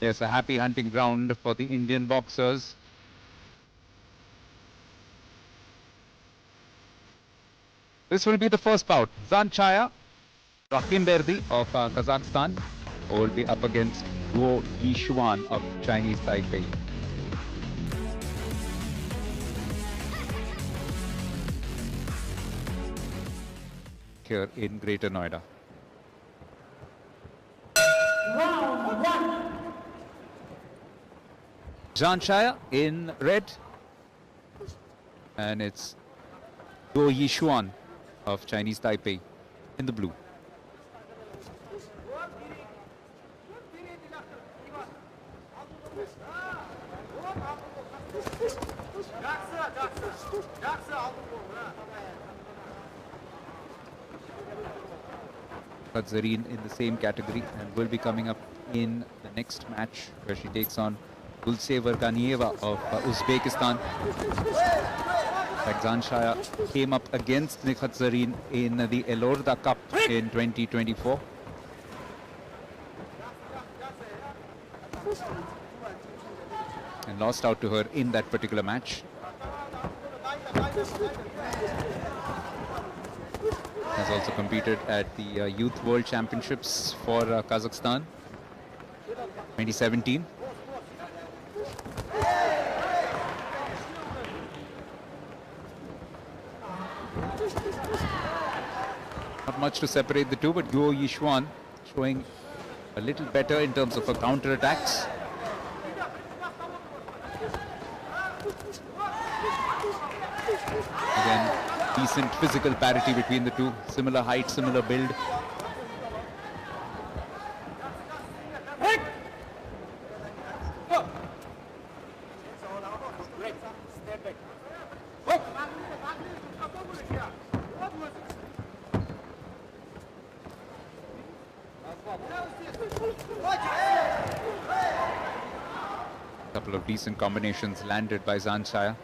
Yes, a happy hunting ground for the Indian boxers. This will be the first bout. Zhansaya, Rakhymberdi of Kazakhstan will be up against XUAN of Chinese Taipei. Here in Greater Noida. Round one. Zhansaya in red, and it's XUAN of Chinese Taipei in the blue. Zareen in the same category and will be coming up in the next match where she takes on Gulsever Ganieva of Uzbekistan. Zhansaya came up against Nikhat Zareen in the Elorda Cup in 2024. And lost out to her in that particular match. Has also competed at the Youth World Championships for Kazakhstan 2017. Not much to separate the two, but XUAN showing a little better in terms of her counter attacks. Again, decent physical parity between the two, similar height, similar build. Couple of decent combinations landed by Zhansaya.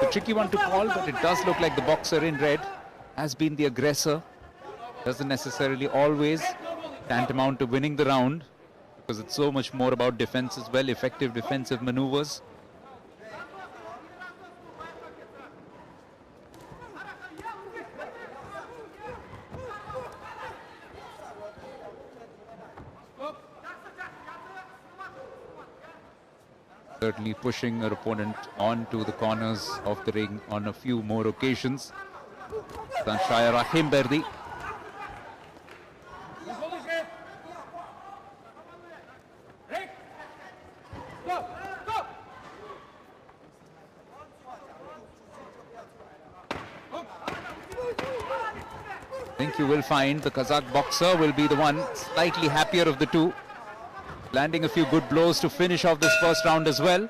A tricky one to call, but it does look like the boxer in red has been the aggressor. Doesn't necessarily always tantamount to winning the round, because it's so much more about defense as well, effective defensive maneuvers. Certainly pushing her opponent onto the corners of the ring on a few more occasions. Zhansaya Rakhymberdi. I think you will find the Kazakh boxer will be the one slightly happier of the two, landing a few good blows to finish off this first round as well.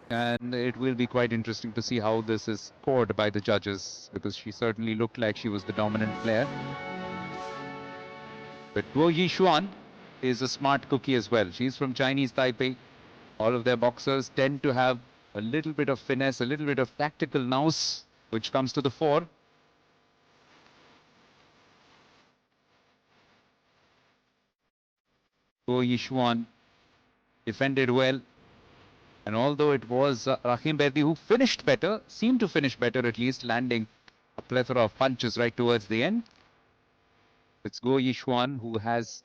And it will be quite interesting to see how this is scored by the judges, because she certainly looked like she was the dominant player. But XUAN is a smart cookie as well. She's from Chinese Taipei. All of their boxers tend to have a little bit of finesse, a little bit of tactical nous, which comes to the fore. XUAN defended well, and although it was Rakhymberdi who finished better, seemed to finish better at least, landing a plethora of punches right towards the end, it's XUAN who has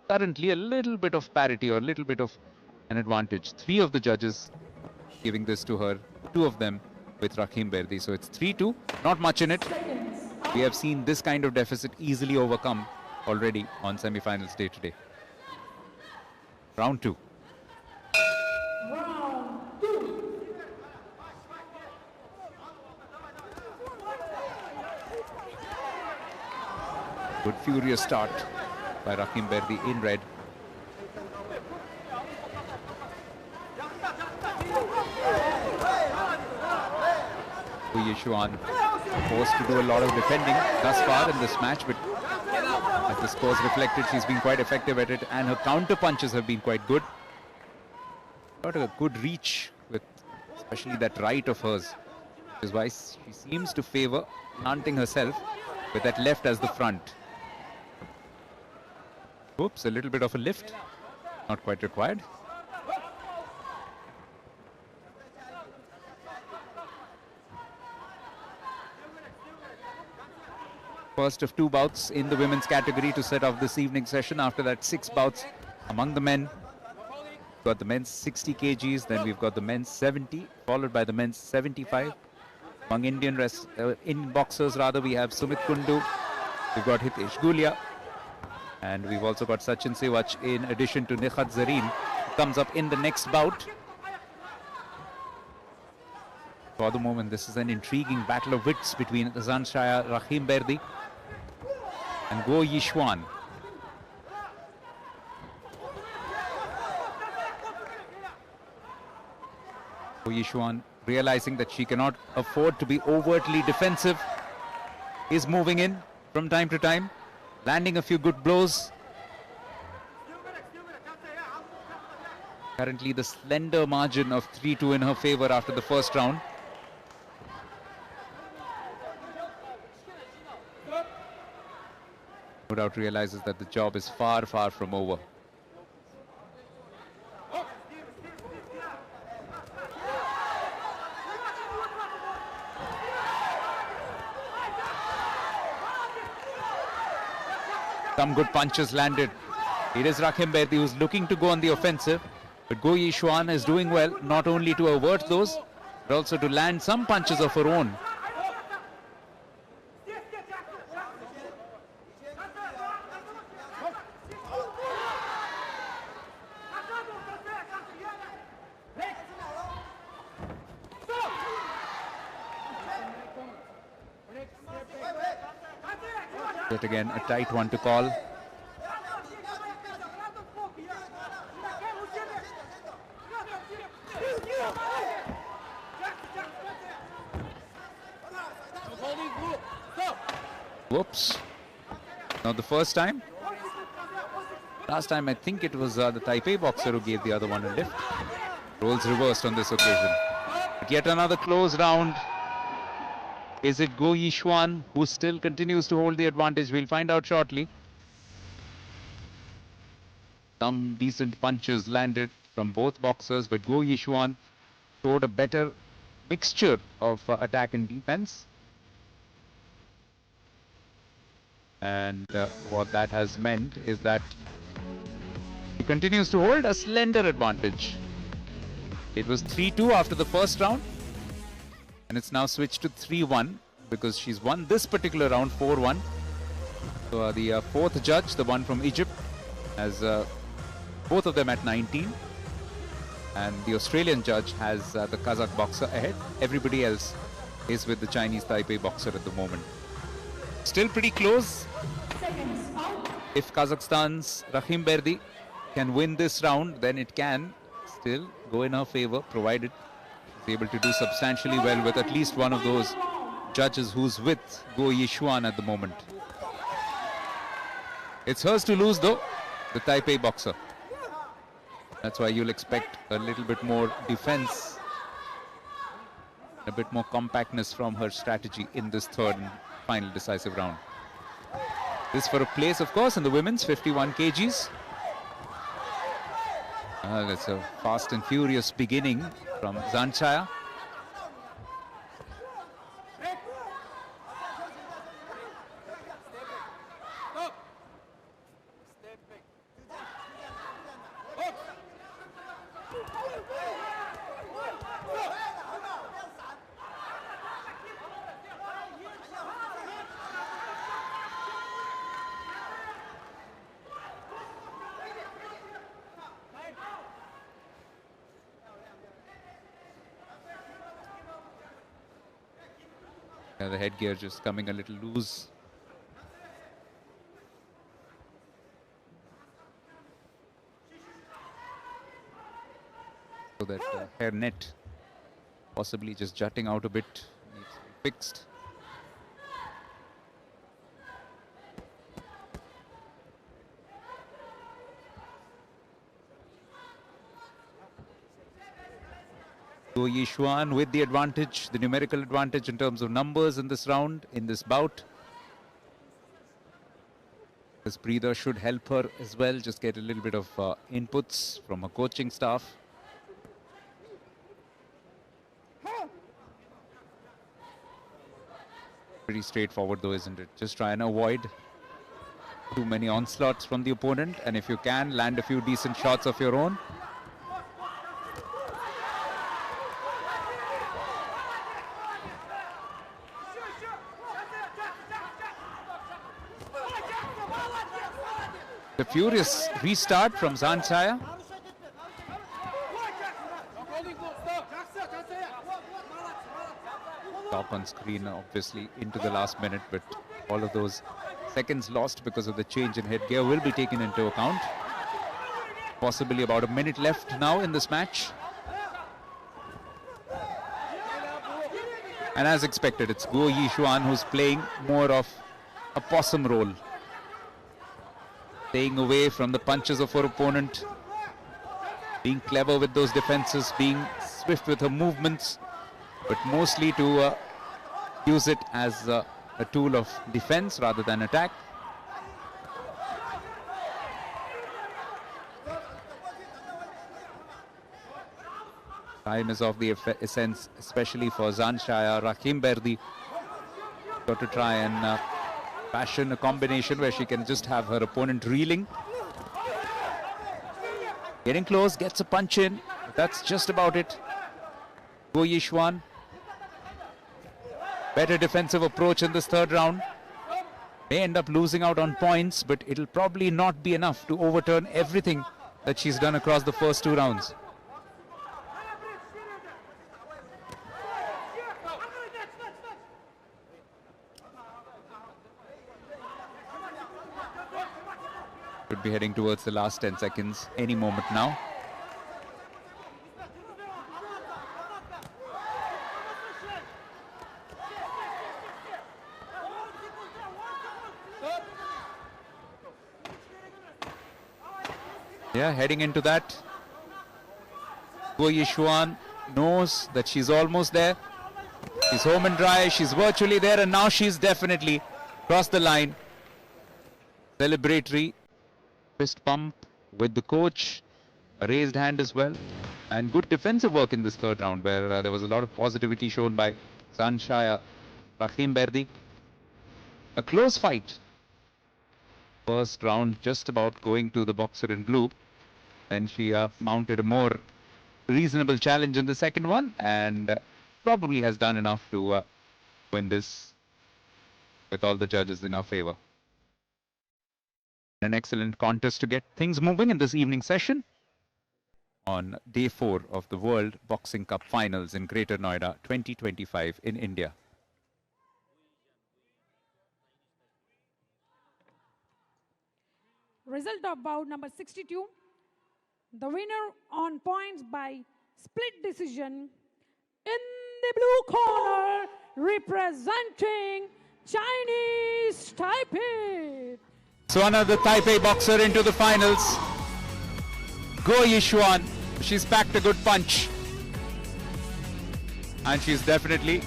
currently a little bit of parity or a little bit of an advantage. Three of the judges giving this to her, two of them with Rakhymberdi, so it's 3-2, not much in it. We have seen this kind of deficit easily overcome already on semi-finals day today. Round two. Round two. Good furious start by Rakhymberdi in red. XUAN forced to do a lot of defending thus far in this match, but as the scores reflected, she's been quite effective at it, and her counter punches have been quite good. got a good reach with especially that right of hers, which is why she seems to favor planting herself with that left as the front. Oops, a little bit of a lift, not quite required. First of 2 bouts in the women's category to set off this evening session. After that, 6 bouts among the men. We've got the men's 60 kgs, then we've got the men's 70, followed by the men's 75. Among in boxers, rather, we have Sumit Kundu, we've got Hitesh Gulia, and we've also got Sachin Sewach in addition to Nikhat Zareen, who comes up in the next bout. For the moment, this is an intriguing battle of wits between Zhansaya, Rakhymberdi and GUO XUAN. GUO XUAN, realizing that she cannot afford to be overtly defensive, is moving in from time to time, landing a few good blows. Currently the slender margin of 3-2 in her favor after the first round. No doubt realizes that the job is far, far from over. Some good punches landed. It is Rakhymberdi who's looking to go on the offensive, but GUO XUAN is doing well, not only to avert those, but also to land some punches of her own. Yet again, a tight one to call. Whoops. Not the first time. Last time, I think it was the TPE boxer who gave the other one a lift. Roles reversed on this occasion. But yet another close round. Is it GUO XUAN who still continues to hold the advantage? We'll find out shortly. Some decent punches landed from both boxers, but GUO XUAN showed a better mixture of attack and defense. And what that has meant is that he continues to hold a slender advantage. It was 3-2 after the first round. And it's now switched to 3-1 because she's won this particular round 4-1. So the fourth judge, the one from Egypt, has both of them at 19. And the Australian judge has the Kazakh boxer ahead. Everybody else is with the Chinese Taipei boxer at the moment. Still pretty close. If Kazakhstan's Rakhymberdi can win this round, then it can still go in her favor, provided able to do substantially well with at least one of those judges who's with GUO XUAN at the moment. It's hers to lose though, the Taipei boxer. That's why you'll expect a little bit more defense, a bit more compactness from her strategy in this third and final decisive round. This for a place, of course, in the women's 51 kgs. That's a fast and furious beginning from Zhansaya. The headgear just coming a little loose. So that hair net possibly just jutting out a bit, needs to be fixed. Guo Yixuan with the advantage, the numerical advantage in terms of numbers in this round, in this bout. This breather should help her as well, just get a little bit of inputs from her coaching staff. Pretty straightforward though, isn't it? Just try and avoid too many onslaughts from the opponent, and if you can, land a few decent shots of your own. The furious restart from Zhansaya. Top on screen, obviously, into the last minute, but all of those seconds lost because of the change in headgear will be taken into account. Possibly about a minute left now in this match. And as expected, it's Guo Yixuan who's playing more of a possum role. Staying away from the punches of her opponent. Being clever with those defenses, being swift with her movements, but mostly to use it as a tool of defense rather than attack. Time is of the essence, especially for Zhansaya. Rakhymberdi got to try and fashion a combination where she can just have her opponent reeling. Getting close, gets a punch in. That's just about it. Guo Yixuan. Better defensive approach in this third round. May end up losing out on points, but it'll probably not be enough to overturn everything that she's done across the first two rounds. Could be heading towards the last 10 seconds any moment now. Yeah, heading into that. Guo Yixuan knows that she's almost there. She's home and dry, she's virtually there, and now she's definitely crossed the line. Celebratory fist pump with the coach, a raised hand as well, and good defensive work in this third round where there was a lot of positivity shown by Zhansaya. Rakhymberdi. A close fight. First round just about going to the boxer in blue. Then she mounted a more reasonable challenge in the second one and probably has done enough to win this with all the judges in our favor. An excellent contest to get things moving in this evening session on day 4 of the World Boxing Cup Finals in Greater Noida 2025 in India. Result of bout number 62. The winner on points by split decision in the blue corner, representing Chinese Taipei. So another Taipei boxer into the finals. Guo Yixuan. She's packed a good punch. And she's definitely